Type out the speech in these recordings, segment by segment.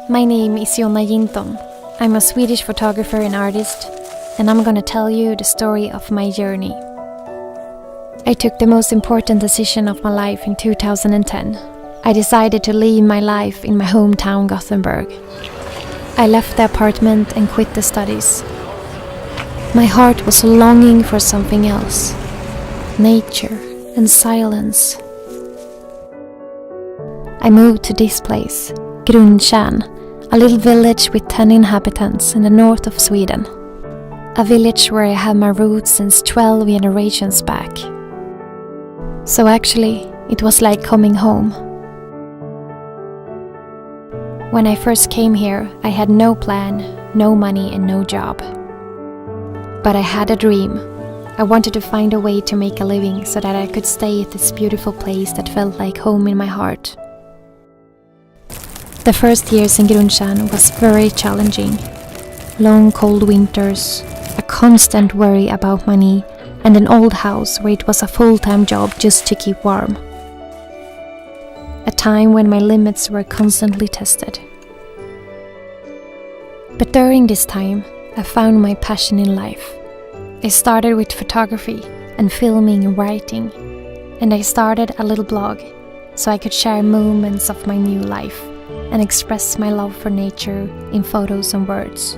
My name is Jonna Jinton. I'm a Swedish photographer and artist, and I'm gonna tell you the story of my journey. I took the most important decision of my life in 2010. I decided to leave my life in my hometown Gothenburg. I left the apartment and quit the studies. My heart was longing for something else, nature and silence. I moved to this place, Grundtjärn, a little village with 10 inhabitants in the north of Sweden. A village where I have my roots since 12 generations back. So actually, it was like coming home. When I first came here, I had no plan, no money and no job. But I had a dream. I wanted to find a way to make a living so that I could stay at this beautiful place that felt like home in my heart. The first years in Grundtjärn was very challenging. Long cold winters, a constant worry about money, and an old house where it was a full-time job just to keep warm. A time when my limits were constantly tested. But during this time, I found my passion in life. I started with photography and filming and writing, and I started a little blog so I could share moments of my new life and express my love for nature in photos and words.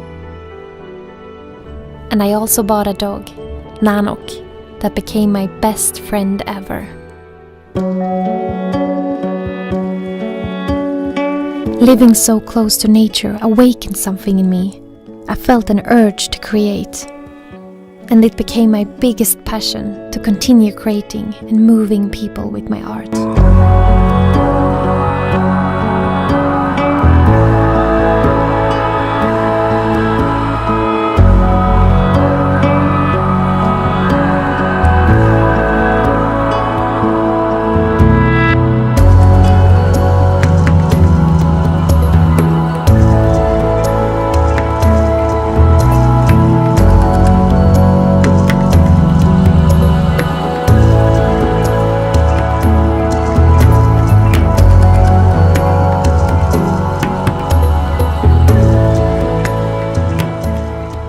And I also bought a dog, Nanok, that became my best friend ever. Living so close to nature awakened something in me. I felt an urge to create. And it became my biggest passion to continue creating and moving people with my art.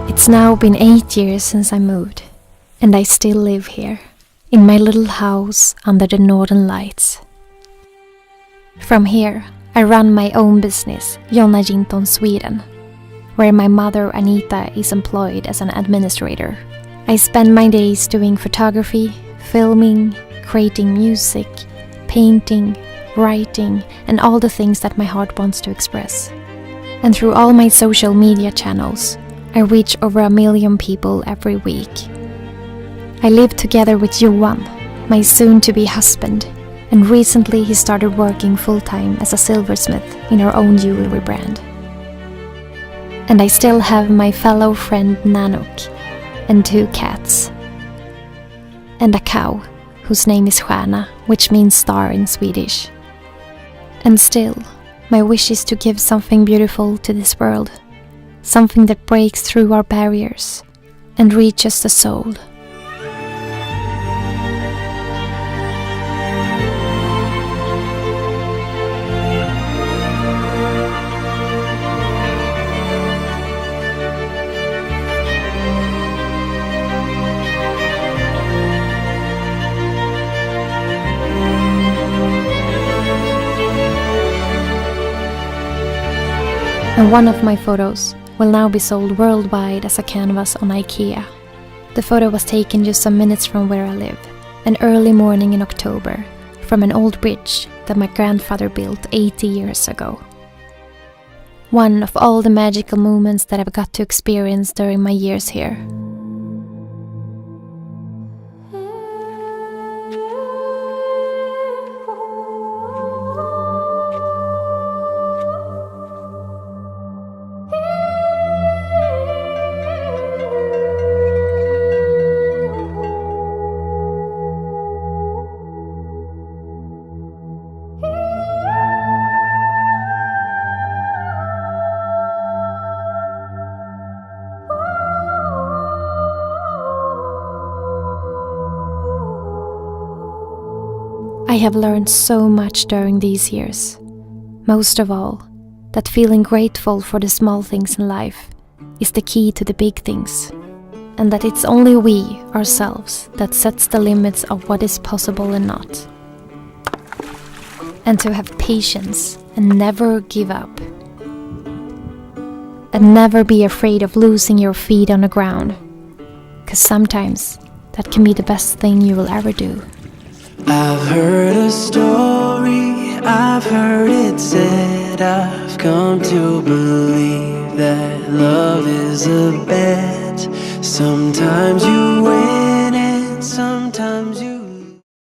It's now been 8 years since I moved, and I still live here, in my little house under the northern lights. From here, I run my own business, Jonna Jinton Sweden, where my mother Anita is employed as an administrator. I spend my days doing photography, filming, creating music, painting, writing, and all the things that my heart wants to express. And through all my social media channels, I reach over 1 million people every week. I live together with Johan, my soon-to-be husband, and recently he started working full-time as a silversmith in our own jewelry brand. And I still have my fellow friend Nanok, and 2 cats. And a cow, whose name is Stjärna, which means star in Swedish. And still, my wish is to give something beautiful to this world. Something that breaks through our barriers and reaches the soul. And one of my photos will now be sold worldwide as a canvas on IKEA. The photo was taken just some minutes from where I live, an early morning in October, from an old bridge that my grandfather built 80 years ago. One of all the magical moments that I've got to experience during my years here. I have learned so much during these years. Most of all, that feeling grateful for the small things in life is the key to the big things, and that it's only we, ourselves, that sets the limits of what is possible and not. And to have patience and never give up. And never be afraid of losing your feet on the ground, because sometimes that can be the best thing you will ever do. I've heard a story, I've heard it said, I've come to believe that love is a bet. Sometimes you win and sometimes you